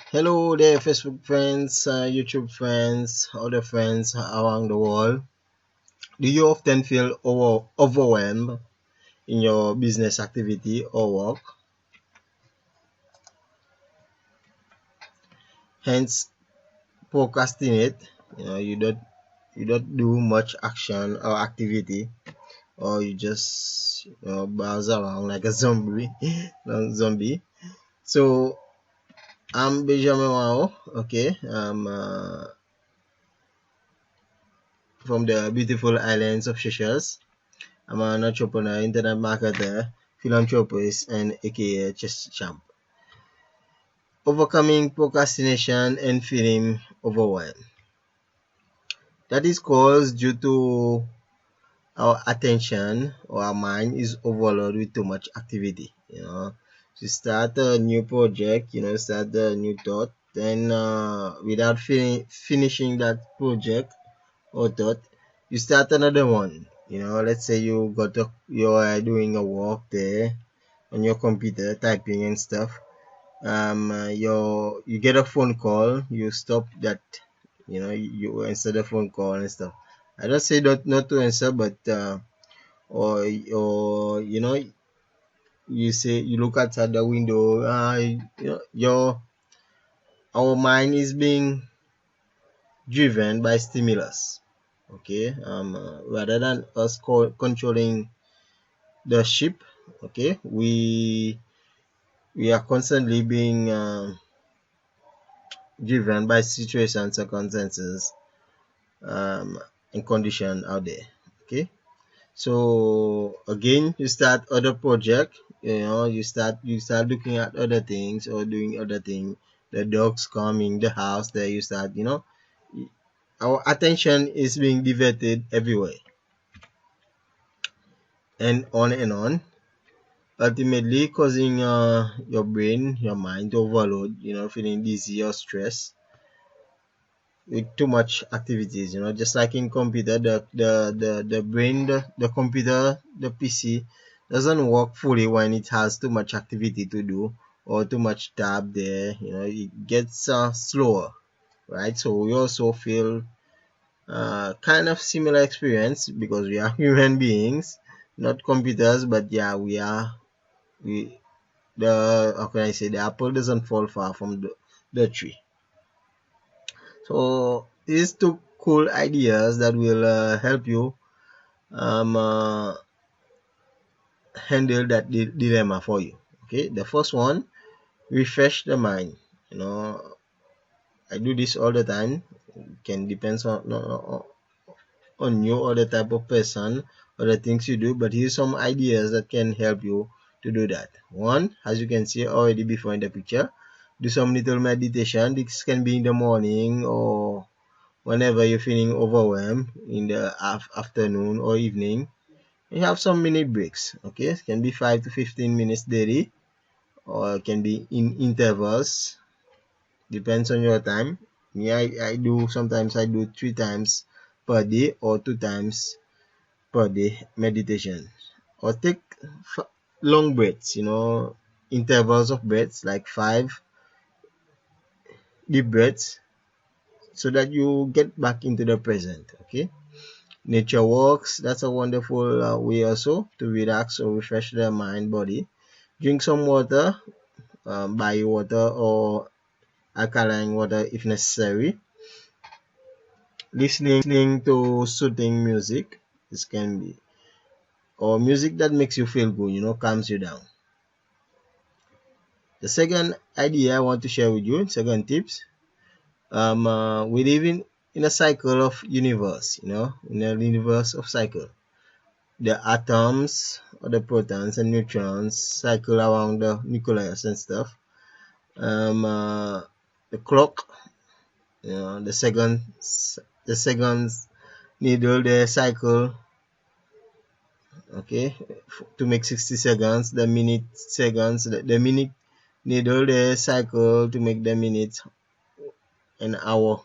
Hello there, Facebook friends, YouTube friends, other friends around the world. Do you often feel overwhelmed in your business activity or work? Hence, procrastinate. You don't do much action or activity, or you just browse around like a zombie, zombie. So I'm Benjamin Wao. Okay, I'm from the beautiful islands of Seychelles. I'm an entrepreneur, internet marketer, philanthropist, and aka chess champ. Overcoming procrastination and feeling overwhelmed. That is caused due to our attention or our mind is overloaded with too much activity. To start a new project, start a new thought, then without finishing that project or thought, you start another one. Let's say you're doing a work there on your computer typing and stuff. You get a phone call, you stop that, you answer the phone call and stuff. I don't say not to answer, but or you say you look outside the window. Your Our mind is being driven by stimulus. Okay, rather than us controlling the ship. Okay, we are constantly being driven by situations, circumstances, um, and condition out there. Okay, so again, you start other project. You start looking at other things or doing other things. The dogs coming, the house there. You start, our attention is being diverted everywhere and on, ultimately causing your brain, your mind to overload. Feeling dizzy or stressed with too much activities, just like in computer, the brain, the computer, the PC doesn't work fully when it has too much activity to do or too much tab there. It gets slower, right? So we also feel kind of similar experience because we are human beings, not computers, but yeah, we the how can I say, the apple doesn't fall far from the tree. So these two cool ideas that will help you um, uh, handle that dilemma for you. Okay, the first one, refresh the mind. You know, I do this all the time. Can depends on you or the type of person or the things you do, but here's some ideas that can help you to do that. One, as you can see already before in the picture, do some little meditation. This can be in the morning or whenever you're feeling overwhelmed in the afternoon or evening. You have some minute breaks. Okay, it can be 5 to 15 minutes daily, or it can be in intervals, depends on your time. Me, I do sometimes I do 3 times per day or 2 times per day meditation, or take long breaths, intervals of breaths like 5 deep breaths, so that you get back into the present. Okay, nature walks, that's a wonderful way also to relax or refresh the mind body. Drink some water, buy water or alkaline water if necessary. Listening to soothing music, this can be, or music that makes you feel good, calms you down. The second idea I want to share with you, second tips, we live in a cycle of universe, in a universe of cycle. The atoms or the protons and neutrons cycle around the nucleus and stuff. The clock, the seconds needle, they cycle. Okay, to make 60 seconds. The minute seconds, the minute needle, they cycle to make the minute an hour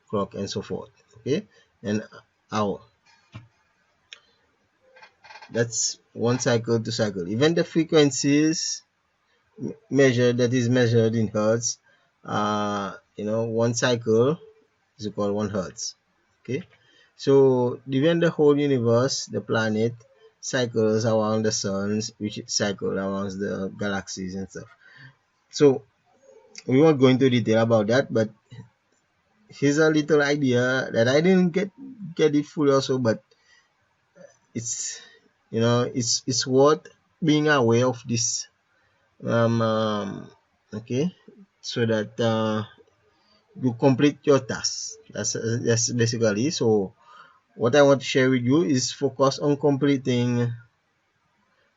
clock and so forth. Okay, an hour. That's one cycle to cycle. Even the frequencies measured, that is measured in hertz, one cycle is equal 1 hertz. Okay, so given the whole universe, the planet cycles around the suns, which cycle around the galaxies and stuff. So we won't go into detail about that, but here's a little idea that I didn't get it fully also, but it's it's worth being aware of this. Okay, so that you complete your task. That's basically. So what I want to share with you is focus on completing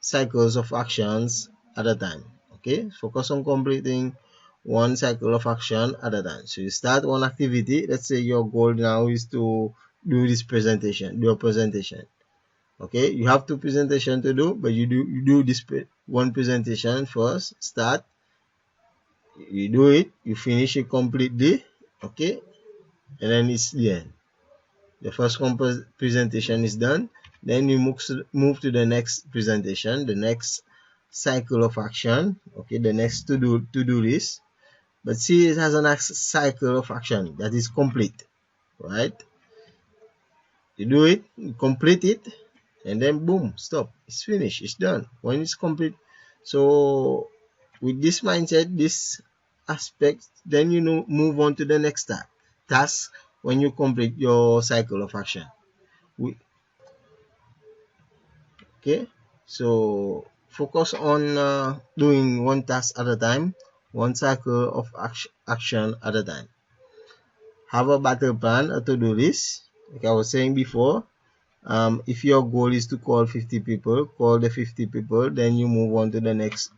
cycles of actions at a time. Okay, focus on completing one cycle of action at a time. So you start one activity. Let's say your goal now is to do this presentation, do a presentation. Okay, you have two presentations to do, but you do this one presentation first. Start, you do it, you finish it completely. Okay, and then it's the end. The first presentation is done. Then we move to the next presentation, the next cycle of action. Okay, the next to do list. But see, it has a next cycle of action that is complete, right? You do it, you complete it, and then boom, stop. It's finished. It's done. When it's complete, so with this mindset, this aspect, then move on to the next task when you complete your cycle of action. Okay, so focus on doing one task at a time, one cycle of action at a time. Have a battle plan, a to-do list. Like I was saying before, if your goal is to call 50 people, call the 50 people, then you move on to the next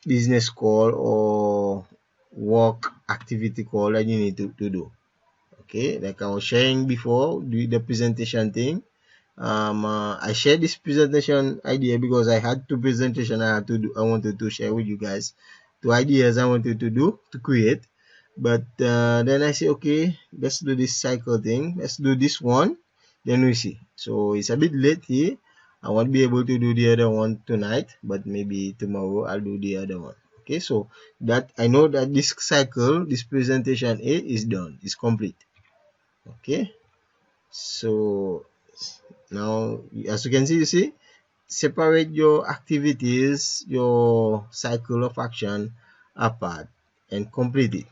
business call or work activity call that you need to do. Okay, like I was sharing before, do the presentation thing. I shared this presentation idea because I had two presentation I wanted to share with you guys, two ideas I wanted to do to create. But then I say, okay, let's do this cycle thing. Let's do this one. Then we see. So it's a bit late here. I won't be able to do the other one tonight, but maybe tomorrow I'll do the other one. Okay, so that I know that this cycle, this presentation A is done, is complete. Okay, so now as you can see, separate your activities, your cycle of action apart and complete it.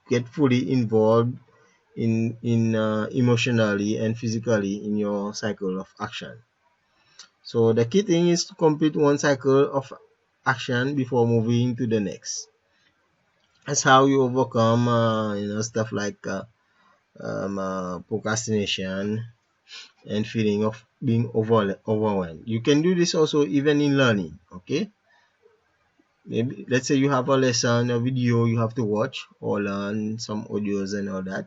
Get fully involved in emotionally and physically in your cycle of action. So the key thing is to complete one cycle of action before moving to the next. That's how you overcome stuff like procrastination and feeling of being overwhelmed. You can do this also even in learning. Okay, maybe let's say you have a lesson, a video you have to watch or learn some audios and all that,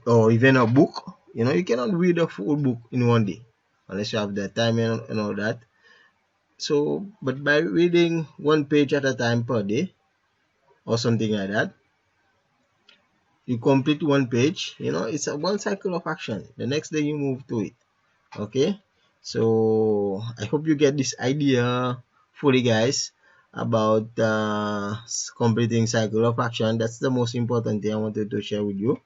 or even a book. You cannot read a full book in one day unless you have the time and all that. So but by reading one page at a time per day or something like that, you complete one page. It's a one cycle of action. The next day you move to it. Okay, so I hope you get this idea fully, guys, about completing cycle of action. That's the most important thing I wanted to share with you.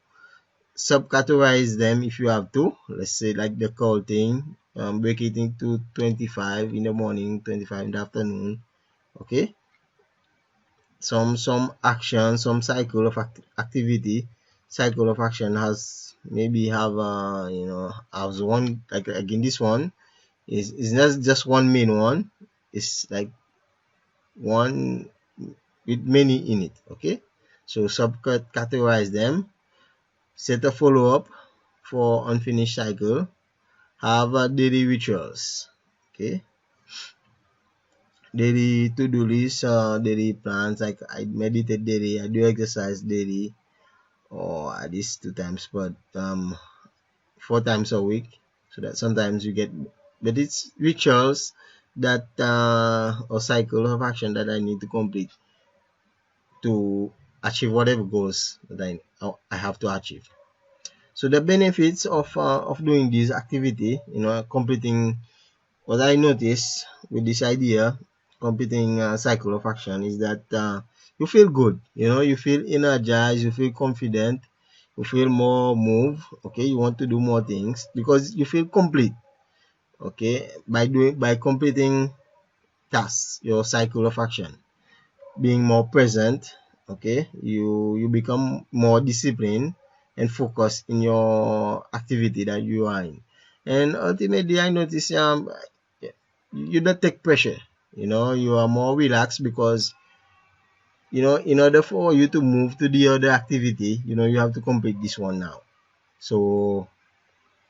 Subcategorize them if you have to. Let's say like the call thing, break it into 25 in the morning, 25 in the afternoon. Okay, some action, some cycle of activity, cycle of action has maybe have has one, like in this one is not just one main one. It's like one with many in it. Okay, so subcategorize them, set a follow-up for unfinished cycle, have daily rituals. Okay, daily to-do list, daily plans, like I meditate daily, I do exercise daily, or at least 2 times, but 4 times a week, so that sometimes you get, but it's rituals that or cycle of action that I need to complete to achieve whatever goals that I have to achieve. So the benefits of doing this activity, completing, what I noticed with this idea, completing cycle of action is that you feel good, you feel energized, you feel confident, you feel more move. Okay, you want to do more things because you feel complete. Okay, by completing tasks, your cycle of action, being more present. Okay, you become more disciplined and focused in your activity that you are in. And ultimately I notice you don't take pressure. You are more relaxed because in order for you to move to the other activity, you have to complete this one now. So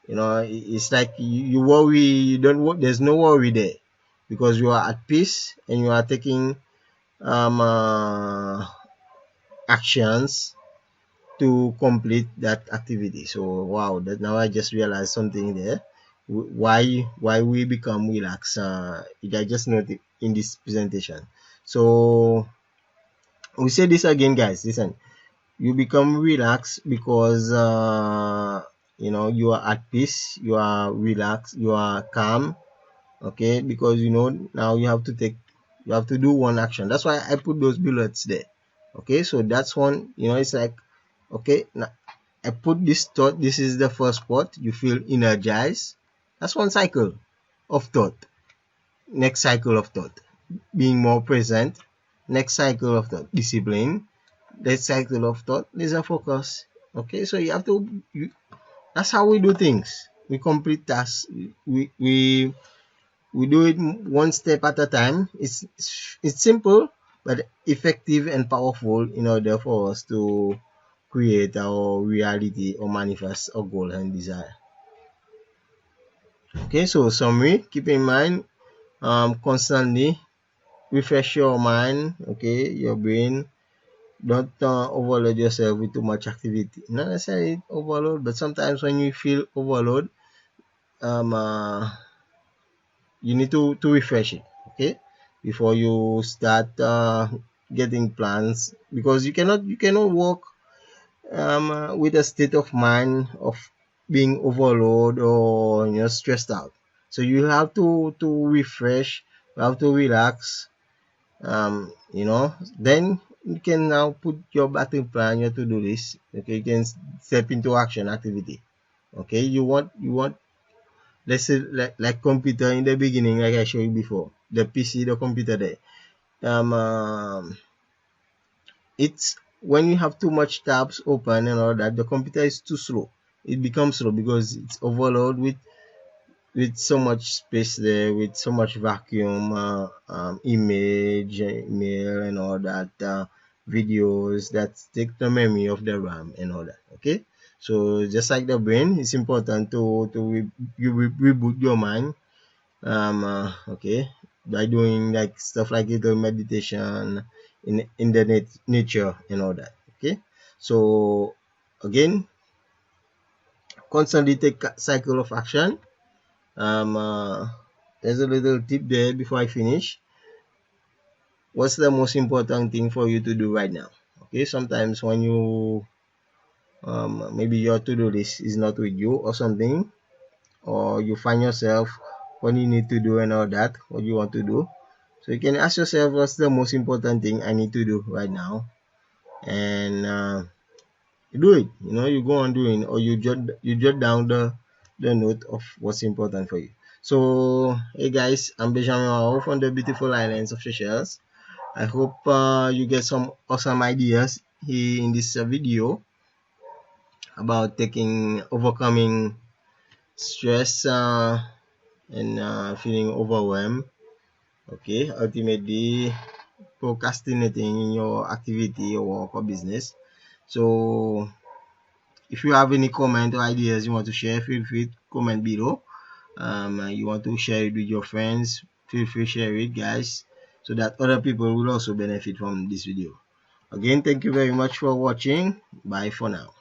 it's like you worry, you don't work, there's no worry there because you are at peace and you are taking um uh, actions to complete that activity. So wow, that now I just realized something there. Why we become relaxed? I just noted in this presentation. So we say this again, guys. Listen, you become relaxed because you are at peace, you are relaxed, you are calm. Okay, because now you have to do one action. That's why I put those bullets there. Okay, so that's one. It's like, okay, now I put this thought. This is the first part. You feel energized. That's one cycle of thought. Next cycle of thought, being more present. Next cycle of thought, discipline. Next cycle of thought, laser focus. Okay, so you have to. That's how we do things. We complete tasks. We do it one step at a time. It's simple but effective and powerful in order for us to create our reality or manifest our goal and desire. Okay, so summary, keep in mind, constantly refresh your mind, okay, your brain. Don't overload yourself with too much activity. Not necessarily overload, but sometimes when you feel overload, um uh, you need to refresh it, okay, before you start getting plans, because you cannot work with a state of mind of being overloaded or stressed out. So you have to refresh, you have to relax, then you can now put your battle plan, your to-do list. Okay, you can step into action activity. Okay, you want, let's say, like computer in the beginning, like I showed you before, the PC, the computer there. It's when you have too much tabs open and all that, the computer is too slow. It becomes slow because it's overloaded with so much space there, with so much vacuum, image, email, and all that, videos that take the memory of the RAM and all that. Okay, so just like the brain, it's important to reboot your mind. Okay, by doing like stuff like little meditation in the nature and all that. Okay, so again, constantly take cycle of action. There's a little tip there before I finish. What's the most important thing for you to do right now? Okay, sometimes when you maybe your to-do list is not with you or something, or you find yourself what you need to do and all that, what you want to do. So you can ask yourself, what's the most important thing I need to do right now, and you do it. You go on doing, or you jot down the note of what's important for you. So hey guys, I'm Benjamin Wao from the beautiful islands of Seychelles. I hope you get some awesome ideas here in this video about overcoming stress and feeling overwhelmed. Okay, ultimately procrastinating in your activity or work or business. So if you have any comment or ideas you want to share, feel free to comment below. You want to share it with your friends, feel free to share it, guys, so that other people will also benefit from this video. Again, thank you very much for watching. Bye for now.